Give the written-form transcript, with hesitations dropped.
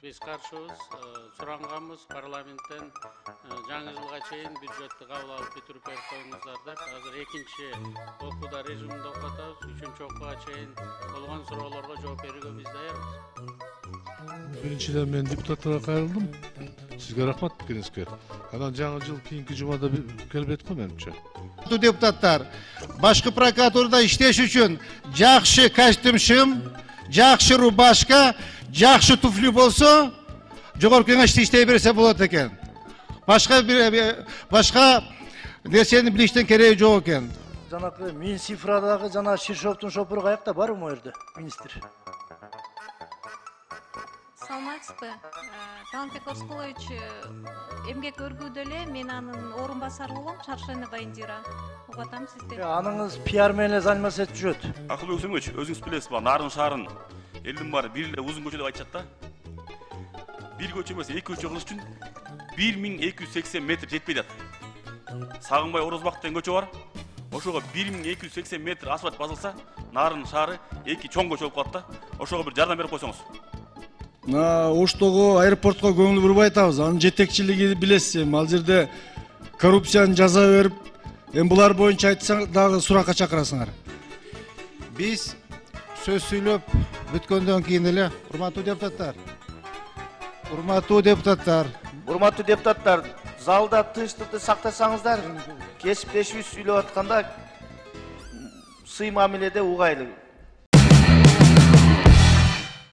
Biz karşıyız. Soranganımız parlamentten жаңы жылга чейин бюджетти кабыл алып бүтүрүп берип коюңуздар деп. Азыр экинчи окууда режиминде окуп атабыз. Үчүнчү окууга чейин болгон суроолорго жооп берүүгө биз даярбыз. Биринчиден мен депутаттарга кайрылдым. Сизге рахмат кеңеске. Анан жаңы жыл кийинки жумада келбейт го менимче. Депутаттар башкы прокуратурада иштеш үчүн жакшы костюм, жакшы рубашка, жакшы туфли болсо, жогорку кеңеште иштей берсе болот экен. Башка нерсени билиштин кереги жок экен. Жанакы мен цифрадагы жана Ширшовдун шопуру каякта барбы могу жерде, министр? Саламатсызбы? Талантбек Орскулович эмгек өргүүдө эле мен анын орун басары болом, Шаршенова Индира. Угатам сизде. Аныңыз пиар менен заниматься этип жүрөт. Акылбек Өсөнгөч, өзүңүз билесиз ба, нарын шаарын элдин баары бир эле узун көчө деп айтышат да. Бир көчө эмес, эки көчө кылыш үчүн 1280 метр жетпей атат. Сагынбай Орозбак деген көчө бар. Ошого 1280 метр асфальт басылса, нарын шаары эки чоң көчө болуп калат да. Ошого бир жардам берип койсоңуз. Оштогу аэропортко көңүл бурбай атабыз. Анын жетекчилиги билесиз, ал жерде коррупцияны жаза берип, булар боюнча айтсаң дагы суракка чакырасыңар. Биз сөз сүйлөп бүткөндөн кийин эле, урматтуу депутаттар, залда тынчтыкты сактасаңыздар, кесиптешибиз сүйлөп атканда сый мамиледе угайлуу.